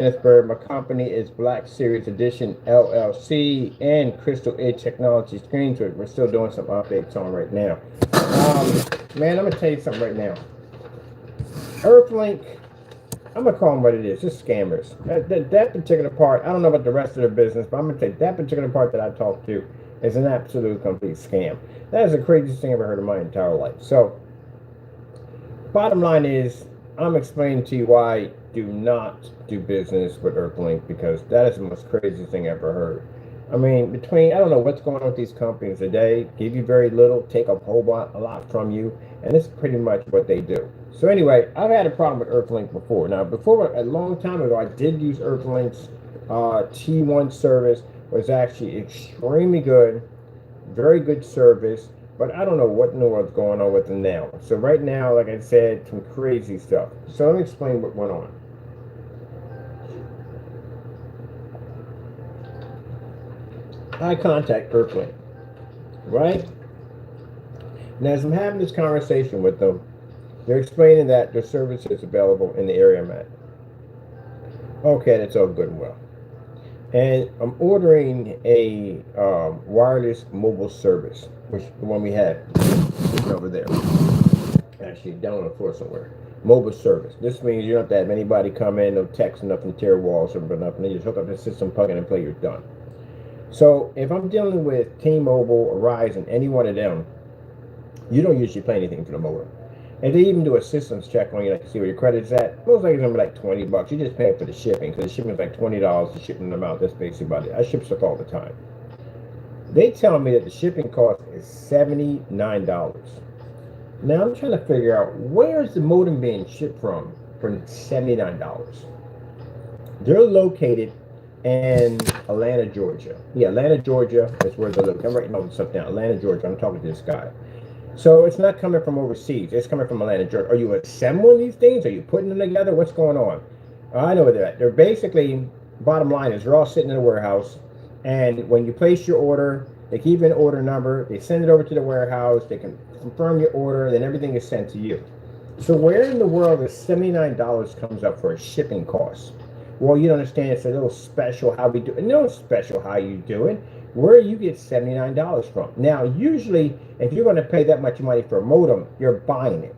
Pittsburgh. My company is Black Series Edition LLC and Crystal Edge Technology Screens. We're still doing some updates on right now. Man, I'm gonna tell you something right now. EARTHLINK, I'm gonna call them what it is, just scammers. That particular part, I don't know about the rest of the business, but I'm gonna tell you that particular part that I talked to is an absolute complete scam. That is the craziest thing I've ever heard in my entire life. So, bottom line is, I'm explaining to you why do not do business with EARTHLINK, because that is the most craziest thing I ever heard. I mean, I don't know what's going on with these companies today. Give you very little, take a lot from you, and it's pretty much what they do. So anyway, I've had a problem with EARTHLINK before. Now, before, a long time ago, I did use EARTHLINK's T1 service. Was actually extremely good, very good service, but I don't know what in the world's going on with them now. So right now, like I said, some crazy stuff. So let me explain what went on. I contact EARTHLINK, right? Now, as I'm having this conversation with them, they're explaining that their service is available in the area I'm at. Okay, that's all good and well. And I'm ordering a wireless mobile service, which the one we had is over there. Actually, down on the floor somewhere. Mobile service. This means you don't have to have anybody come in, no text, nothing, tear walls or nothing. They just hook up the system, plug in and play, you're done. So if I'm dealing with T-Mobile, Verizon, any one of them, you don't usually pay anything for the modem. And they even do a systems check on you, like to see where your credit's at. Most likely it's gonna be like $20. You just pay for the shipping, because the shipping is like $20, the shipping amount. That's basically about it. I ship stuff all the time. They tell me that the shipping cost is $79. Now I'm trying to figure out, where is the modem being shipped from for $79? They're located in Atlanta, Georgia. Yeah, Atlanta, Georgia is where they're located. I'm writing all this stuff down. Atlanta, Georgia. I'm talking to this guy. So it's not coming from overseas. It's coming from Atlanta, Georgia. Are you assembling these things? Are you putting them together? What's going on? I know where they're at. They're basically, bottom line is, they're all sitting in a warehouse. And when you place your order, they keep an order number. They send it over to the warehouse. They can confirm your order. Then everything is sent to you. So where in the world does $79 comes up for a shipping cost? Well, you don't understand. It's a little special how we do it. No special how you do it. Where you get $79 from. Now, usually, if you're going to pay that much money for a modem, you're buying it.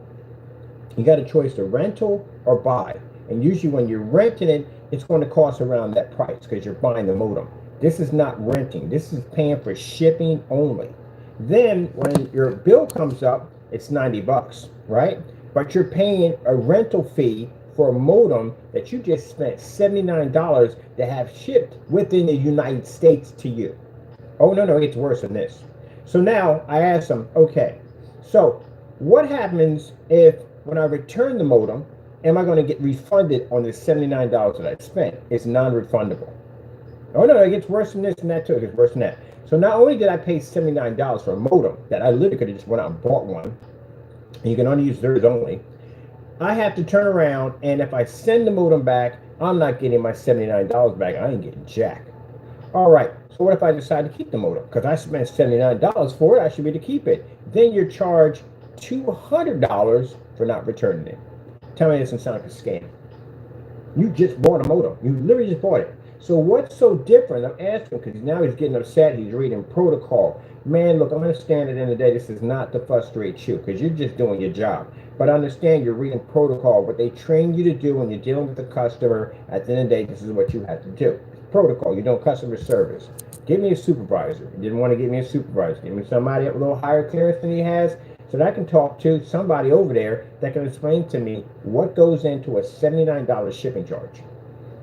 You got a choice to rental or buy. And usually when you're renting it, it's going to cost around that price because you're buying the modem. This is not renting. This is paying for shipping only. Then when your bill comes up, it's $90, right? But you're paying a rental fee for a modem that you just spent $79 to have shipped within the United States to you. Oh, no, it gets worse than this. So now I asked them, okay, so what happens if when I return the modem, am I going to get refunded on the $79 that I spent? It's non-refundable. Oh, no, it gets worse than this and that too. It gets worse than that. So not only did I pay $79 for a modem that I literally could have just went out and bought one, and you can only use theirs only, I have to turn around, and if I send the modem back, I'm not getting my $79 back. I ain't getting jack. All right, so what if I decide to keep the modem? Because I spent $79 for it, I should be to keep it. Then you're charged $200 for not returning it. Tell me this doesn't sound like a scam. You just bought a modem. You literally just bought it. So what's so different? I'm asking because now he's getting upset. He's reading protocol. Man, look, I understand at the end of the day, this is not to frustrate you because you're just doing your job. But I understand you're reading protocol, what they train you to do when you're dealing with the customer. At the end of the day, this is what you have to do. Protocol, you're doing customer service. Give me a supervisor. You didn't want to give me a supervisor. Give me somebody at a little higher clearance than he has so that I can talk to somebody over there that can explain to me what goes into a $79 shipping charge.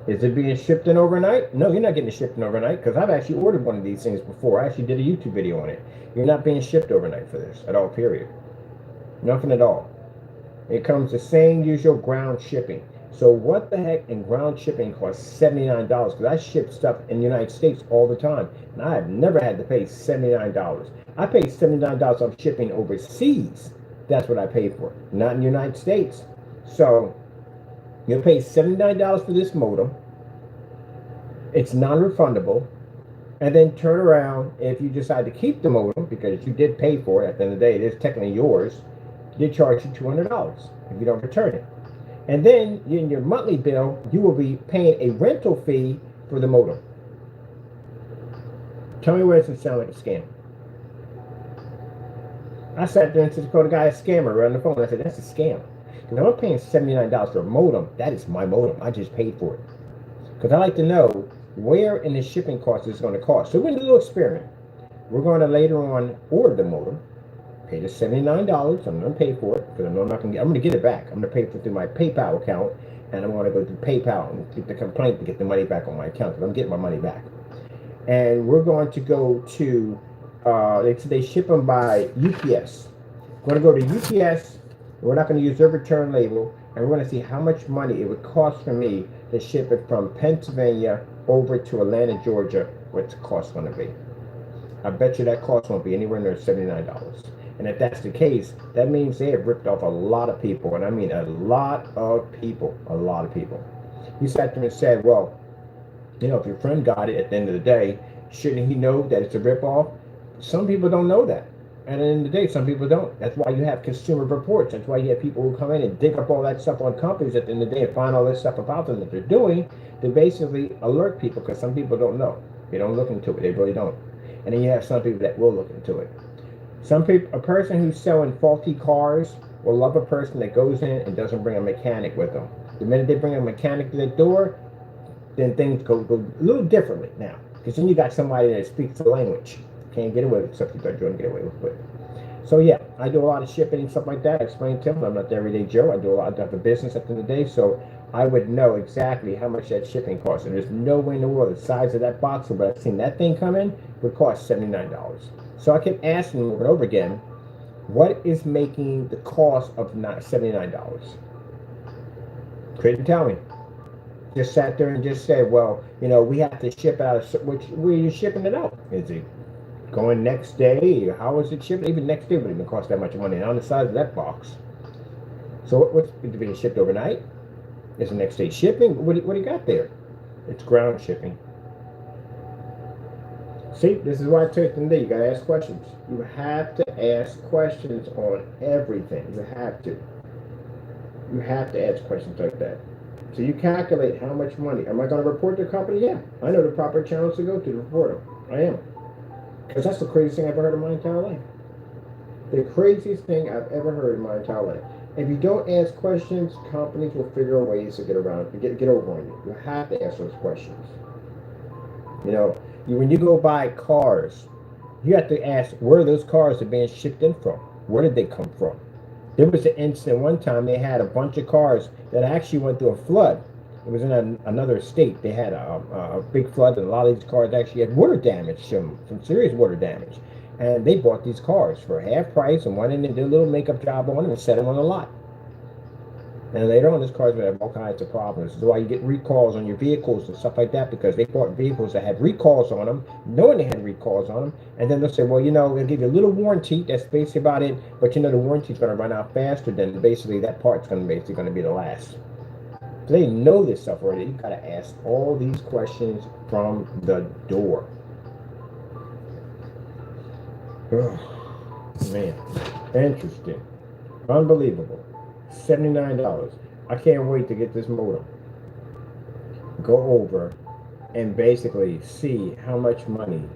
Is it being shipped in overnight? No, you're not getting it shipped in overnight because I've actually ordered one of these things before. I actually did a YouTube video on it. You're not being shipped overnight for this at all, period. Nothing at all. It comes the same usual ground shipping. So what the heck in ground shipping costs $79? Because I ship stuff in the United States all the time. And I have never had to pay $79. I pay $79 on shipping overseas. That's what I pay for. Not in the United States. So you'll pay $79 for this modem. It's non-refundable. And then turn around, if you decide to keep the modem, because you did pay for it, at the end of the day, it is technically yours, they charge you $200 if you don't return it. And then in your monthly bill, you will be paying a rental fee for the modem. Tell me where it doesn't sound like a scam. I sat there and said, called the guy a scammer on the phone. I said, that's a scam. Because I'm paying $79 for a modem. That is my modem. I just paid for it. Because I like to know where in the shipping cost is going to cost. So we're going to do a little experiment. We're going to later on order the modem. Pay the $79. I'm going to pay for it because I know I'm not going to get. I'm going to get it back. I'm going to pay for it through my PayPal account, and I'm going to go through PayPal and get the complaint to get the money back on my account because I'm getting my money back. And we're going to go to. They ship them by UPS. We're going to go to UPS. We're not going to use their return label, and we're going to see how much money it would cost for me to ship it from Pennsylvania over to Atlanta, Georgia. What's the cost going to be? I bet you that cost won't be anywhere near $79. And if that's the case, that means they have ripped off a lot of people, and I mean a lot of people, a lot of people. You sat there and said, well, you know, if your friend got it at the end of the day, shouldn't he know that it's a ripoff? Some people don't know that. And at the end of the day, some people don't. That's why you have consumer reports. That's why you have people who come in and dig up all that stuff on companies at the end of the day and find all this stuff about them that they're doing to basically alert people, because some people don't know. They don't look into it. They really don't. And then you have some people that will look into it. Some people, a person who's selling faulty cars will love a person that goes in and doesn't bring a mechanic with them. The minute they bring a mechanic to the door, then things go a little differently now. Because then you got somebody that speaks the language. Can't get away with stuff you thought you wouldn't get away with. So yeah, I do a lot of shipping and stuff like that. I explain to them I'm not the everyday Joe. I do a lot of business at the end of the day, so I would know exactly how much that shipping costs. And there's no way in the world the size of that box, but I've seen that thing come in, would cost $79. So I kept asking them over and over again, what is making the cost of $79? Couldn't tell me. Just sat there and just said, well, you know, we have to ship out, where are you shipping it out? Is it going next day? How is it shipped? Even next day wouldn't even cost that much money on the size of that box. So what's being shipped overnight? Is it next day shipping? What do you got there? It's ground shipping. See, this is why I tell you today, you gotta ask questions. You have to ask questions on everything. You have to. You have to ask questions like that. So you calculate how much money. Am I going to report the company? Yeah. I know the proper channels to go to report them. I am. Because that's the craziest thing I've ever heard in my entire life. The craziest thing I've ever heard in my entire life. If you don't ask questions, companies will figure out ways to get around, get over on you. You have to ask those questions. You know, when you go buy cars, you have to ask where those cars are being shipped in from. Where did they come from? There was an incident one time they had a bunch of cars that actually went through a flood. It was in another state. They had a big flood, and a lot of these cars actually had water damage, some serious water damage. And they bought these cars for half price and went in and did a little makeup job on them and set them on the lot. And later on, these cars would have all kinds of problems. This is why you get recalls on your vehicles and stuff like that, because they bought vehicles that had recalls on them, knowing they had recalls on them, and then they'll say, well, you know, they'll give you a little warranty. That's basically about it. But you know, the warranty's going to run out faster than basically that part's going to be the last. So they know this stuff already. You got to ask all these questions from the door. Oh, man, interesting, unbelievable. $79. I can't wait to get this modem. Go over and basically see how much money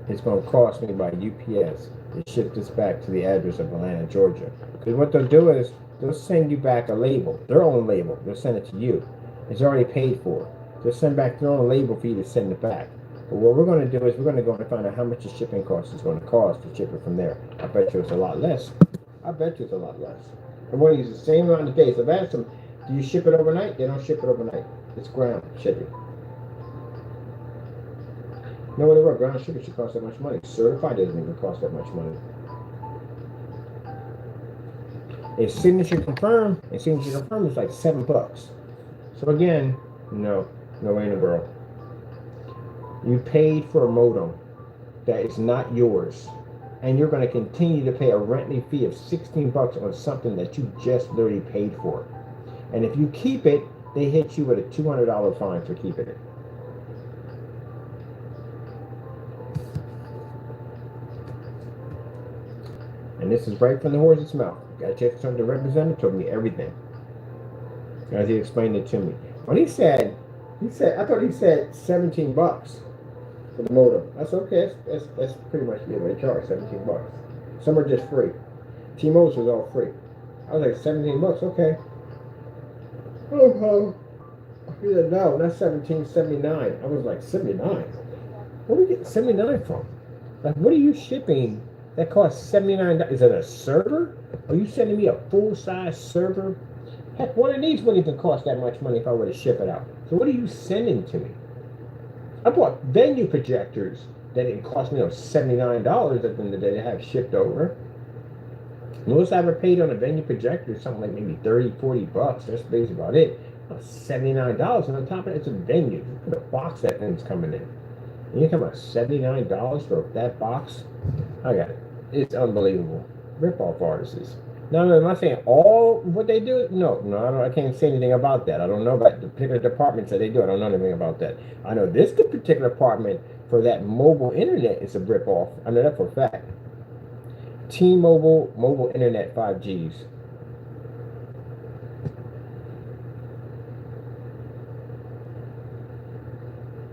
it's going to cost me by UPS to ship this back to the address of Atlanta, Georgia. Because what they'll do is they'll send you back a label, their own label. They'll send it to you. It's already paid for. They'll send back their own label for you to send it back. But what we're going to do is we're going to go and find out how much the shipping cost is going to cost to ship it from there. I bet you it's a lot less. I bet you it's a lot less. I'm going to use the same amount of days. I've asked them, do you ship it overnight? They don't ship it overnight. It's ground shipping. No wonder what, ground shipping should cost that much money. Certified doesn't even cost that much money. A signature confirm is like $7. So again, no way in the world. You paid for a modem that is not yours, and you're going to continue to pay a rental fee of $16 on something that you just literally paid for. And if you keep it, they hit you with a $200 fine for keeping it. And this is right from the horse's mouth. Got a chance to talk to the representative, told me everything. as he explained it to me. When I thought he said $17 for the modem. That's okay. That's pretty much what they charge, $17. Some are just free. T-Mobile's was all free. I was like, $17, okay. Oh, he said, no, that's 17.79. I was like, 79? Where are we getting 79 from? Like, what are you shipping that costs $79? Is it a server? Are you sending me a full-size server? Heck, one of these wouldn't even cost that much money if I were to ship it out. So what are you sending to me? I bought venue projectors that didn't cost me $79 at the end of the day to have shipped over. Most I ever paid on a venue projector is something like maybe 30, 40 bucks. That's basically about it. $79. And on top of it, it's a venue. Look at the box that thing's coming in. And you're talking about $79 for that box? I got it. It's unbelievable. Rip-off artists. No, I'm not saying all what they do. No, I can't say anything about that. I don't know about the particular departments that they do. I don't know anything about that. I know this particular department for that mobile internet is a rip-off. I know that for a fact. T-Mobile mobile internet 5Gs.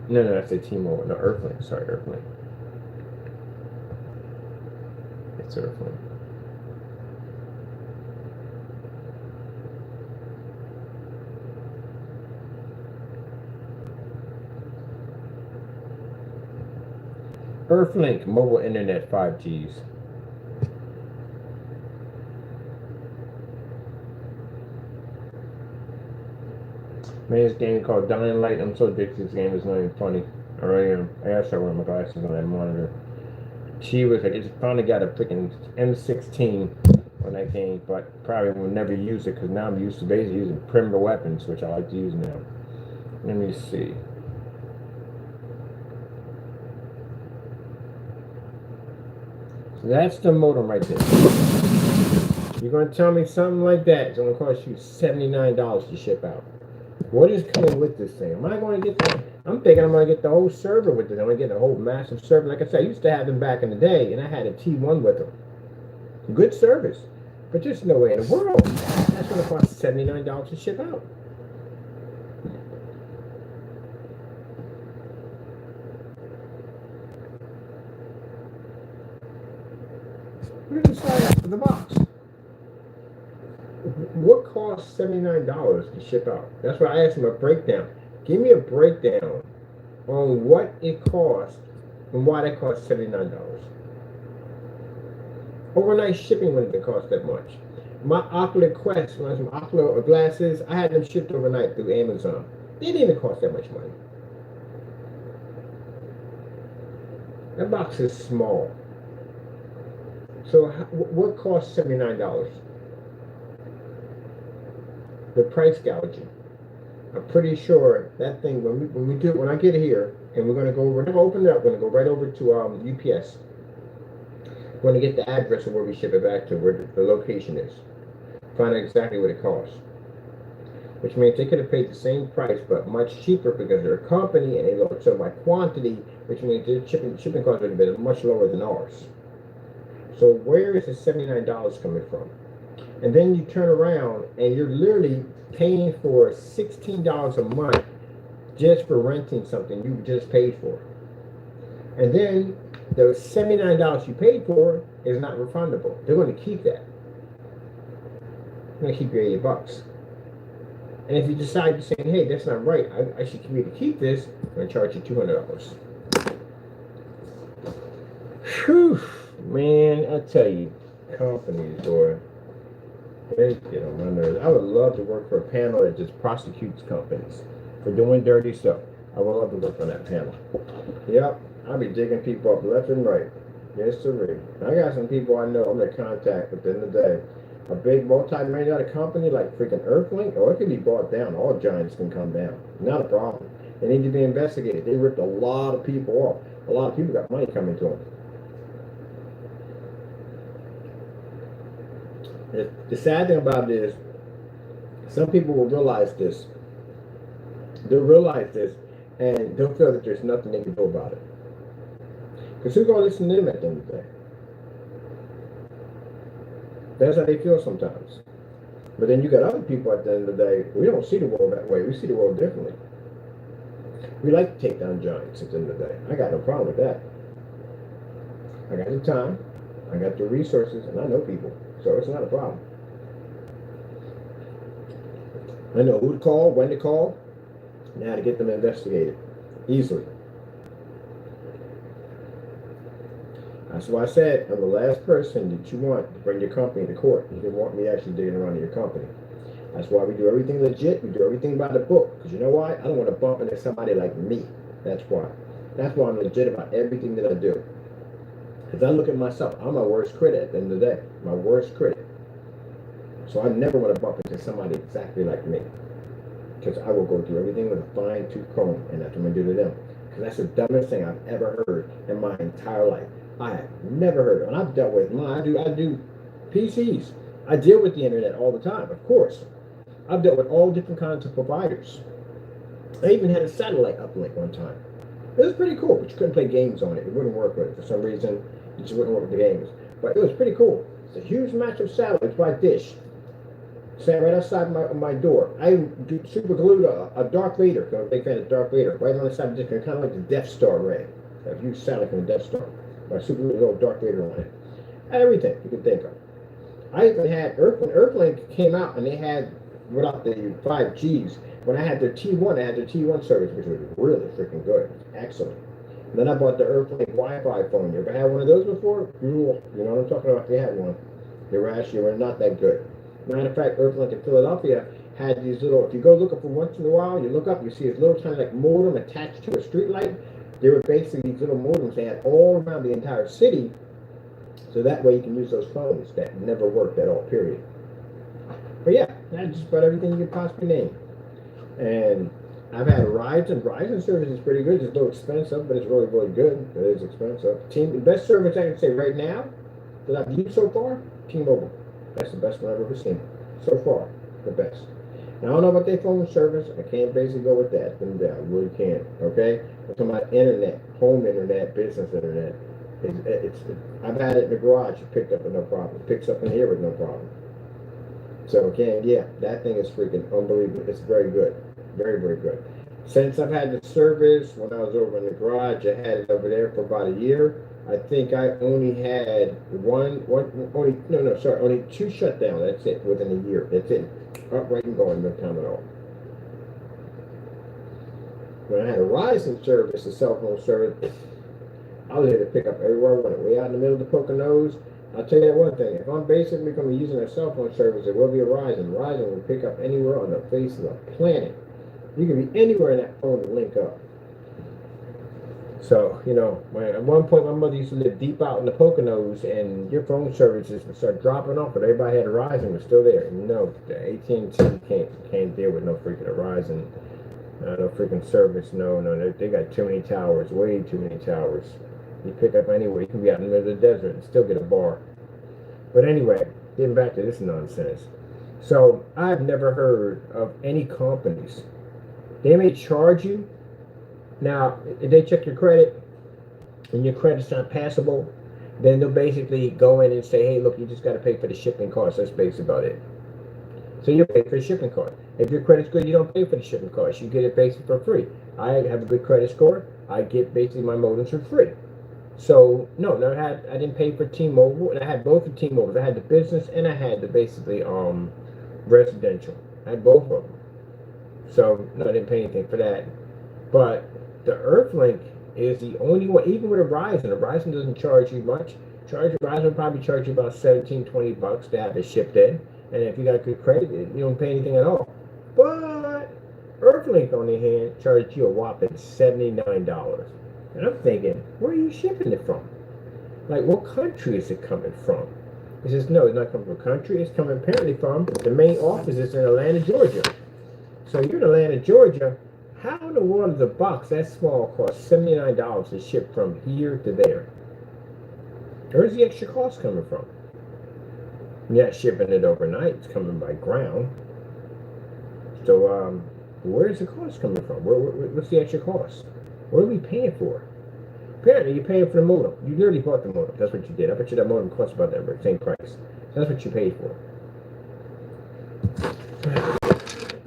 No, I said T-Mobile. No, EARTHLINK. Sorry, EARTHLINK. It's EARTHLINK. EARTHLINK mobile internet 5Gs. Man, this game called Dying Light. I'm so addicted to this game. It's not even funny. I really am. I gotta start wearing my glasses on that monitor. She was like, it finally got a freaking M16 on that game, but probably will never use it because now I'm used to basically using perimeter weapons, which I like to use now. Let me see. So that's the modem right there. You're going to tell me something like that is going to cost you $79 to ship out. What is coming with this thing? Am I going to get that? I'm thinking I'm going to get the whole server with this. I'm going to get a whole massive server. Like I said, I used to have them back in the day, and I had a T1 with them. Good service. But just no way in the world. That's going to cost $79 to ship out. Look at the size of the box. What costs $79 to ship out? That's why I asked him a breakdown. Give me a breakdown on what it costs and why that costs $79. Overnight shipping wouldn't have cost that much. My Ocular Quest, when I had some Ocular glasses, I had them shipped overnight through Amazon. They didn't even cost that much money. That box is small. So what costs $79? The price gouging. I'm pretty sure that thing when I get here and we're gonna open it up. We're gonna go right over to UPS. We're gonna get the address of where we ship it back to, where the location is. Find out exactly what it costs. Which means they could have paid the same price but much cheaper because they're a company and they don't sell by quantity, which means their shipping costs would have been much lower than ours. So where is the $79 coming from? And then you turn around and you're literally paying for $16 a month just for renting something you just paid for. And then the $79 you paid for is not refundable. They're going to keep that. They're going to keep your $80. And if you decide to say, hey, that's not right, I should be able to keep this, I'm going to charge you $200. Whew, man, I tell you, companies, boy. They get on my nerves. I would love to work for a panel that just prosecutes companies for doing dirty stuff. I would love to work on that panel. Yep, I'll be digging people up left and right. Yes, sir. I got some people I know I'm in contact with in the day. A big multi-million-dollar company like freaking EARTHLINK, or it can be brought down. All giants can come down. Not a problem. They need to be investigated. They ripped a lot of people off. A lot of people got money coming to them. The sad thing about it is, some people will realize this. They'll realize this, and they'll feel that there's nothing they can do about it. Because who's going to listen to them at the end of the day? That's how they feel sometimes. But then you got other people at the end of the day, we don't see the world that way. We see the world differently. We like to take down giants at the end of the day. I got no problem with that. I got the time, I got the resources, and I know people. So it's not a problem. I know who to call, when to call, and how to get them investigated easily. That's why I said I'm the last person that you want to bring your company to court. You didn't want me actually digging around in your company. That's why we do everything legit. We do everything by the book. Because you know why? I don't want to bump into somebody like me. That's why. That's why I'm legit about everything that I do. Because I look at myself. I'm my worst critic at the end of the day. My worst critic. So I never want to bump into somebody exactly like me. Because I will go through everything with a fine-tooth comb. And that's what I'm going to do to them. Because that's the dumbest thing I've ever heard in my entire life. I have never heard of it. And I've dealt with I do PCs. I deal with the internet all the time, of course. I've dealt with all different kinds of providers. I even had a satellite uplink one time. It was pretty cool, but you couldn't play games on it. It wouldn't work with it. For some reason, it just wouldn't work with the games. But it was pretty cool. It's a huge massive satellite. It's by Dish. Sat right outside my door. I super glued a Darth Vader, because I'm a big fan of Darth Vader, right on the side of the Dish, kind of like the Death Star ray. A huge satellite from the Death Star. I super glued a little Darth Vader on it. Everything you could think of. I even had EARTHLINK came out, and they had, without the 5Gs, when I had their T1, I had their T1 service, which was really freaking good. Excellent. And then I bought the EARTHLINK Wi-Fi phone. You ever had one of those before? You know what I'm talking about? They had one. They were not that good. Matter of fact, EARTHLINK in Philadelphia had these little, if you go look up for once in a while, you look up, you see this little kind of like modem attached to a street light. They were basically these little modems they had all around the entire city. So that way you can use those phones that never worked at all, period. But yeah, that's just about everything you could possibly name. And I've had Verizon. Verizon service is pretty good. It's a little expensive, but it's really, really good. It is expensive. The best service I can say right now that I've used so far, T-Mobile. That's the best one I've ever seen. So far, the best. Now, I don't know about their phone service. I can't basically go with that. I really can't. Okay? I'm talking about internet, home internet, business internet. I've had it in the garage. It picked up with no problem. It picks up in here with no problem. So again, yeah, that thing is freaking unbelievable. It's very good. Very, very good. Since I've had the service, when I was over in the garage, I had it over there for about a year. I think I only had only two shutdowns. That's it, within a year. That's it. Upright and going, no time at all. When I had a Verizon service, a cell phone service, I was able to pick up everywhere I wanted. Way out in the middle of the Poconos. I'll tell you that one thing. If I'm basically going to be using a cell phone service, it will be a Verizon. Verizon will pick up anywhere on the face of the planet. You can be anywhere in that phone to link up. So, at one point my mother used to live deep out in the Poconos, and your phone services would start dropping off, but everybody had a Verizon was still there. No, the AT&T can't deal with no freaking Verizon. No freaking service. No, they got too many towers, way too many towers. You pick up anywhere. You can be out in the middle of the desert and still get a bar. But anyway, getting back to this nonsense. So I've never heard of any companies. They may charge you. Now, if they check your credit and your credit's not passable, then they'll basically go in and say, hey, look, you just got to pay for the shipping cost. That's basically about it. So you pay for the shipping cost. If your credit's good, you don't pay for the shipping cost. You get it basically for free. I have a good credit score. I get basically my modems for free. So, no, I didn't pay for T-Mobile, and I had both of T-Mobiles. I had the business, and I had the basically residential. I had both of them. So, no, I didn't pay anything for that. But the EARTHLINK is the only one, even with a Verizon doesn't charge you much. Verizon will probably charge you about $17-20 to have it shipped in. And if you got good credit, you don't pay anything at all. But EARTHLINK, on the other hand, charged you a whopping $79. And I'm thinking, where are you shipping it from? Like, what country is it coming from? He says, no, it's not coming from a country. It's coming apparently from the main office is in Atlanta, Georgia. So you're in Atlanta, Georgia. How in the world does a box that small cost $79 to ship from here to there? Where's the extra cost coming from? You're not shipping it overnight. It's coming by ground. So, where's the cost coming from? What's the extra cost? What are we paying for? Apparently, you're paying for the modem. You literally bought the modem. That's what you did. I bet you that modem cost about that same price. That's what you paid for.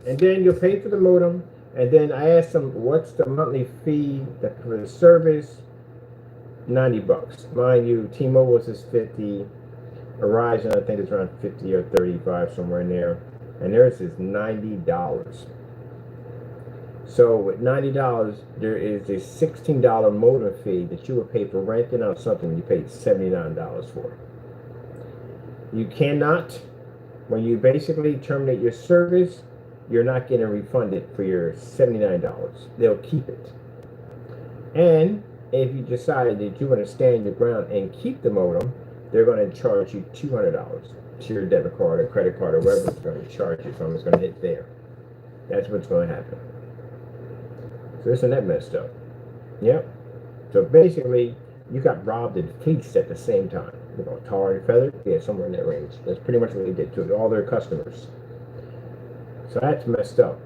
And then you'll pay for the modem. And then I asked them, what's the monthly fee for the service? $90. Mind you, T-Mobile's is 50. Verizon, I think it's around 50 or 35, somewhere in there. And theirs is $90. So with $90, there is a $16 modem fee that you would pay for renting out something you paid $79 for. You cannot, when you basically terminate your service, you're not getting refunded for your $79. They'll keep it. And if you decide that you want to stand your ground and keep the modem, they're going to charge you $200 to your debit card or credit card or wherever it's going to charge you from. It's going to hit there. That's what's going to happen. So isn't that messed up? Yep. So basically, you got robbed and fleeced at the same time. You know, tar and feather? Yeah, somewhere in that range. That's pretty much what they did to all their customers. So that's messed up.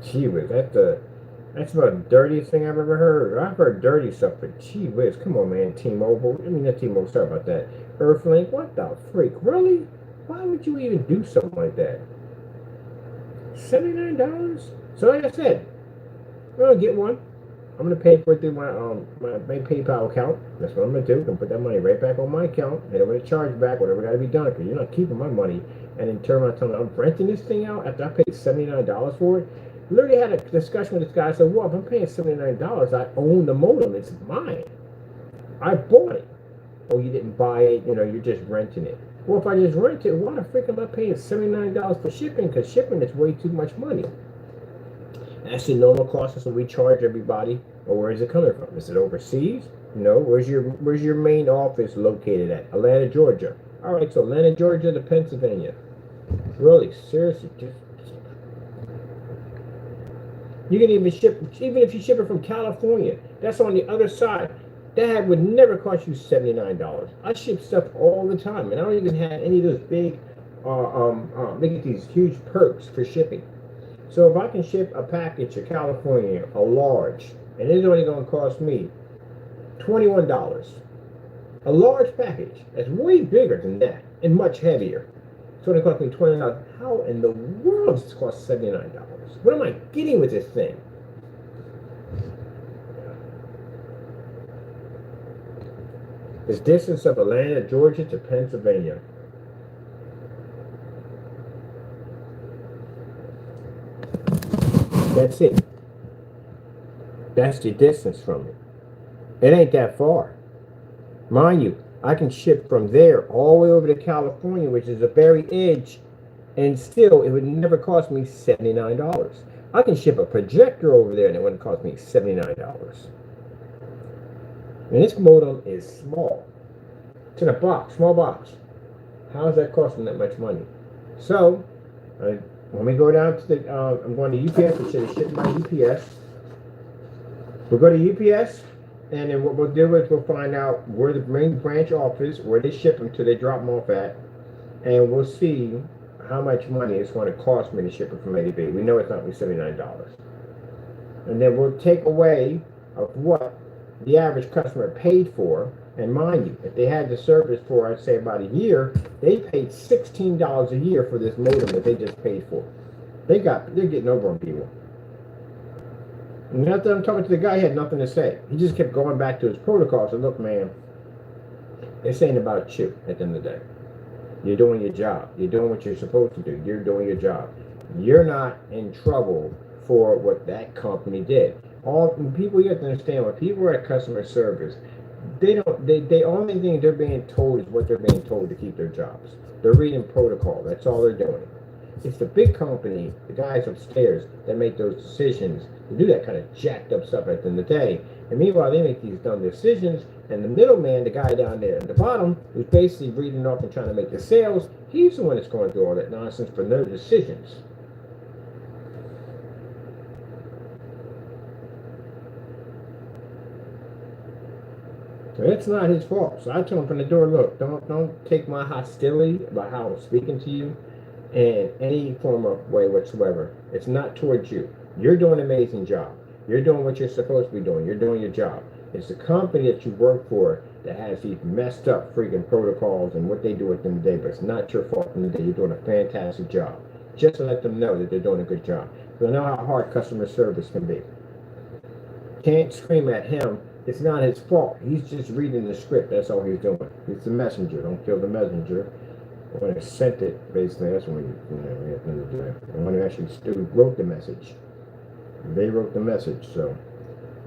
Gee whiz, that's about the dirtiest thing I've ever heard. I've heard dirty stuff, but gee whiz, come on, man, T-Mobile. I mean, not T-Mobile, sorry about that. EARTHLINK, what the freak? Really? Why would you even do something like that? $79? So like I said, I'm going to get one. I'm going to pay for it through my PayPal account. That's what I'm going to do. I'm going to put that money right back on my account. And I'm going to charge back whatever got to be done, because you're not keeping my money. And in turn, I'm renting this thing out after I paid $79 for it. Literally had a discussion with this guy. I said, well, if I'm paying $79, I own the modem. It's mine. I bought it. Oh, you didn't buy it. You know, you're just renting it. Well, if I just rent it, why the frick am I paying $79 for shipping? Because shipping is way too much money. That's the normal cost. That's what we charge everybody. Or where is it coming from? Is it overseas? No. Where's your main office located at? Atlanta, Georgia. All right, so Atlanta, Georgia to Pennsylvania. Really, seriously, you can even ship, even if you ship it from California, that's on the other side. That would never cost you $79. I ship stuff all the time, and I don't even have any of those big, they get these huge perks for shipping. So if I can ship a package to California, a large, and it's only going to cost me $21. A large package that's way bigger than that and much heavier. It's going to cost me $20. How in the world does it cost $79? What am I getting with this thing? It's distance of Atlanta, Georgia to Pennsylvania. That's it. That's the distance from it. It ain't that far. Mind you, I can ship from there all the way over to California, which is the very edge, and still it would never cost me $79. I can ship a projector over there and it wouldn't cost me $79. And this modem is small. It's in a box, small box. How is that costing that much money? So, when we go down to the, I'm going to UPS, which is shipping by UPS. We'll go to UPS, and then what we'll do is we'll find out where the main branch office, where they ship them to, they drop them off at, and we'll see how much money it's going to cost me to ship it from A to B. We know it's not going to be $79. And then we'll take away of what the average customer paid for. And mind you, if they had the service for, I'd say, about a year, they paid $16 a year for this modem that they just paid for. They're getting over on people. And after I'm talking to the guy, he had nothing to say. He just kept going back to his protocol. I said, look, man, this ain't about you at the end of the day. You're doing your job. You're doing what you're supposed to do. You're doing your job. You're not in trouble for what that company did. People, you have to understand, when people are at customer service, they only thing they're being told is what they're being told to keep their jobs. They're reading protocol. That's all they're doing. It's the big company, the guys upstairs, that make those decisions to do that kind of jacked up stuff at the end of the day. And meanwhile, they make these dumb decisions, and the middleman, the guy down there at the bottom, who's basically reading off and trying to make the sales, he's the one that's going through all that nonsense for no decisions. So it's not his fault. So I told him from the door, look, don't take my hostility about how I'm speaking to you in any form of way whatsoever. It's not towards you. You're doing an amazing job. You're doing what you're supposed to be doing. You're doing your job. It's the company that you work for that has these messed up freaking protocols and what they do at the end of the day, but it's not your fault in the day. You're doing a fantastic job. Just to let them know that they're doing a good job. Because I know how hard customer service can be. Can't scream at him. It's not his fault. He's just reading the script. That's all he's doing. He's the messenger. Don't kill the messenger. When I sent it, basically, that's when at the end of the day. And when he actually wrote the message. They wrote the message, so.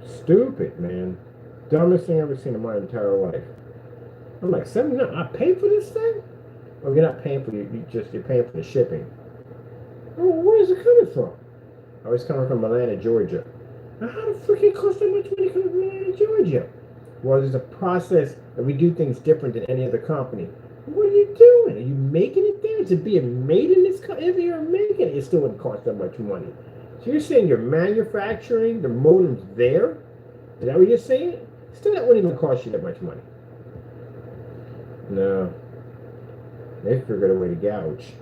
Stupid, man. Dumbest thing I've ever seen in my entire life. I'm like, I pay for this thing? Oh, you're not paying for it. You're paying for the shipping. Oh, where is it coming from? Oh, it's coming from Atlanta, Georgia. Now, how the frick it cost so much money coming from Atlanta, Georgia? Well, there's a process that we do things different than any other company. What are you doing? Are you making it there? Is it being made in this country? If you're making it, it still wouldn't cost that much money. So you're saying you're manufacturing the modems there? Is that what you're saying? Still, that wouldn't even cost you that much money. No. They figured a way to gouge.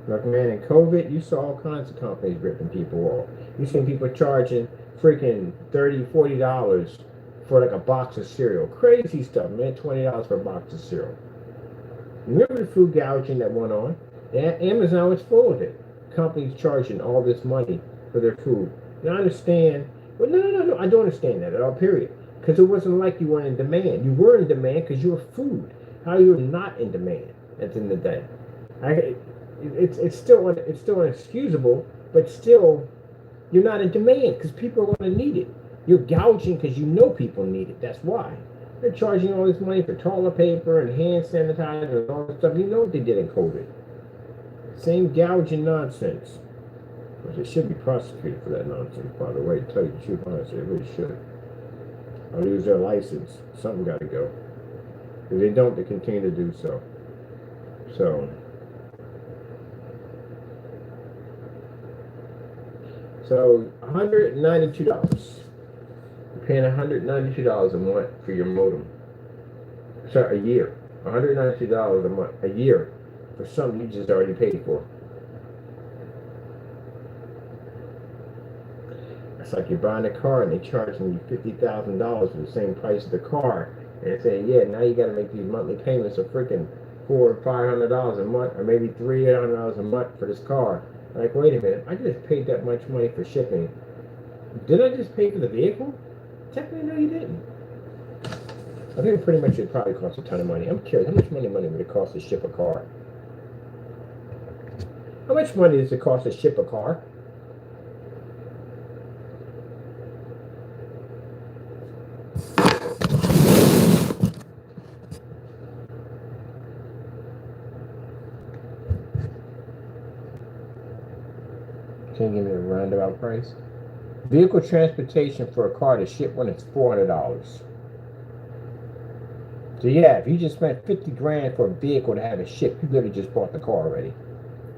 Look, man, in COVID, you saw all kinds of companies ripping people off. You seen people charging freaking $30, $40 for like a box of cereal. Crazy stuff, man. $20 for a box of cereal. Remember the food gouging that went on? Yeah, Amazon was full of it. Companies charging all this money for their food. And I understand. Well, no. I don't understand that at all, period. Because it wasn't like you were in demand. You were in demand because you were food. How are you not in demand at the end of the day? It's still inexcusable, but still, you're not in demand because people are going to need it. You're gouging because you know people need it. That's why. They're charging all this money for toilet paper and hand sanitizer and all this stuff. You know what they did in COVID. Same gouging nonsense. Which they should be prosecuted for that nonsense, by the way. To tell you the truth, honestly, they really should. Or lose their license. Something got to go. If they don't, they continue to do so. So $192. You're paying $192 a month for your modem. Sorry, a year. $192 a month, a year, for something you just already paid for. It's like you're buying a car and they're charging you $50,000 for the same price of the car. And they're saying, yeah, now you got to make these monthly payments of freaking $400 or $500 a month, or maybe $300 a month for this car. Like, wait a minute, I just paid that much money for shipping. Did I just pay for the vehicle? Technically, no, you didn't. I think pretty much it probably costs a ton of money. I'm curious, how much money would it cost to ship a car? How much money does it cost to ship a car? Can you give me a roundabout price? Vehicle transportation for a car to ship one is $400. So yeah, if you just spent 50 grand for a vehicle to have it shipped, you literally just bought the car already.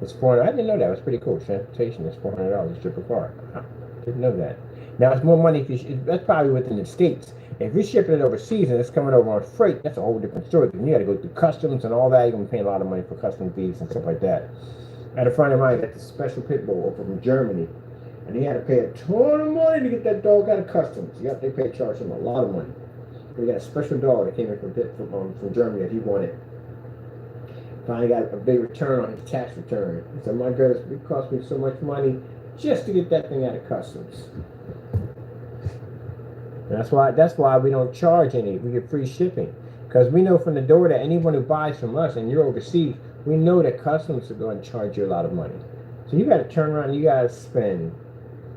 It's $400. I didn't know that. It was pretty cool. Transportation is $400 to ship a car. I didn't know that. Now it's more money if you. That's probably within the states. If you're shipping it overseas and it's coming over on freight, that's a whole different story. Because you got to go through customs and all that. You're gonna be paying a lot of money for customs fees and stuff like that. I had a friend of mine got this special pit bull over from Germany, and he had to pay a ton of money to get that dog out of customs. Yep, they charged him a lot of money. We got a special dog that came in from Germany that he wanted. Finally got a big return on his tax return. He said, my goodness, it cost me so much money just to get that thing out of customs. And that's why we don't charge any. We get free shipping. Because we know from the door that anyone who buys from us and you're overseas, we know that customs are going to charge you a lot of money. So you got to turn around, you got to spend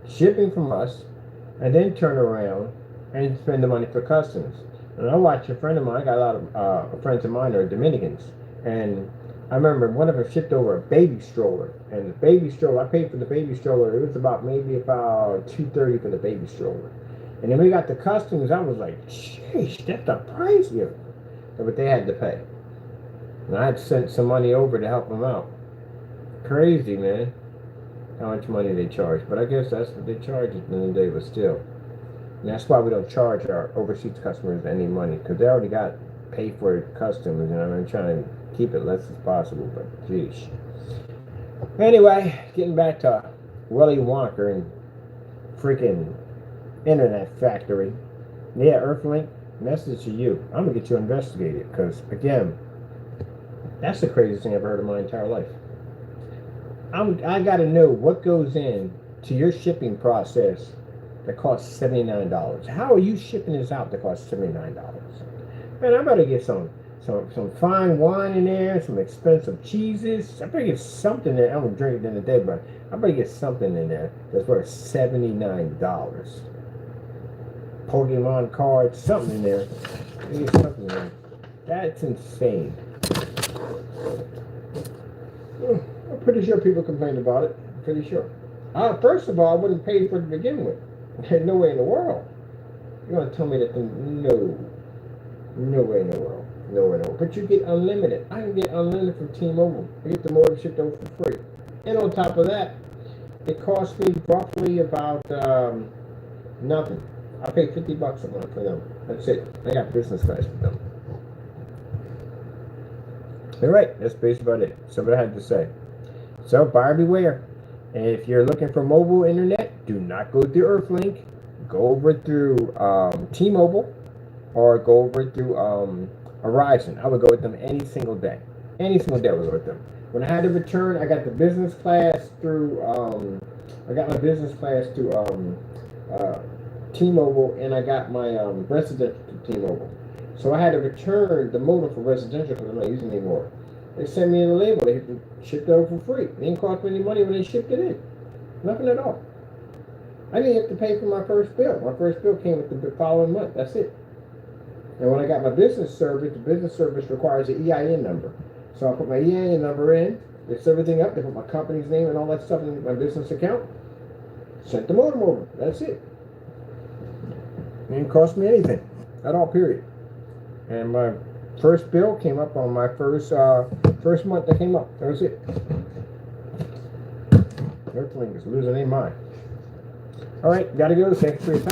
shipping from us, and then turn around and spend the money for customs. And I watched a friend of mine, I got a lot of friends of mine are Dominicans, and I remember one of them shipped over a baby stroller, and the baby stroller, I paid for the baby stroller, it was about $230 for the baby stroller. And then we got the customs, I was like, sheesh, that's the price here. But they had to pay. And I had sent some money over to help them out. Crazy, man, how much money they charge. But I guess that's what they charge at the end of the day, but still. And that's why we don't charge our overseas customers any money, because they already got paid for customs, and I'm trying to keep it less as possible, but geez. Anyway, getting back to Willy Wonka and freaking Internet Factory. Yeah, EARTHLINK, message to you. I'm gonna get you investigated because again, that's the craziest thing I've ever heard in my entire life. I gotta know what goes in to your shipping process that costs $79. How are you shipping this out that costs $79? Man, I better get some fine wine in there, some expensive cheeses. I better get something there. I'm gonna drink it in the day, but I better get something in there that's worth $79. Pokemon cards, something in there. Get something in there. That's insane. I'm pretty sure people complain about it. I'm pretty sure. First of all, I wouldn't pay for it to begin with. No way in the world. You're gonna tell me that no. No way in the world. No way in the world. But you get unlimited. I can get unlimited from T-Mobile. I get the modem shipped over for free. And on top of that, it costs me roughly about nothing. I pay $50 a month for them. That's it. I got business class with them. All right, that's basically about it. That's what I had to say. So buyer beware. And if you're looking for mobile internet, do not go through EARTHLINK. Go over through T-Mobile or go over through Verizon. I would go with them any single day. Any single day I would go with them. When I had to return, I got the business class through T-Mobile, and I got my residential to T-Mobile. So I had to return the modem for residential because I'm not using it anymore. They sent me in a label. They shipped it over for free. It didn't cost me any money when they shipped it in. Nothing at all. I didn't have to pay for my first bill. My first bill came with the following month. That's it. And when I got my business service, the business service requires an EIN number. So I put my EIN number in. They set everything up. They put my company's name and all that stuff in my business account. Sent the modem over. That's it. It didn't cost me anything at all, period. And my first bill came up on my first month that came up. That was it. EARTHLINK is losing their mind. All right, gotta go. Thanks for your time.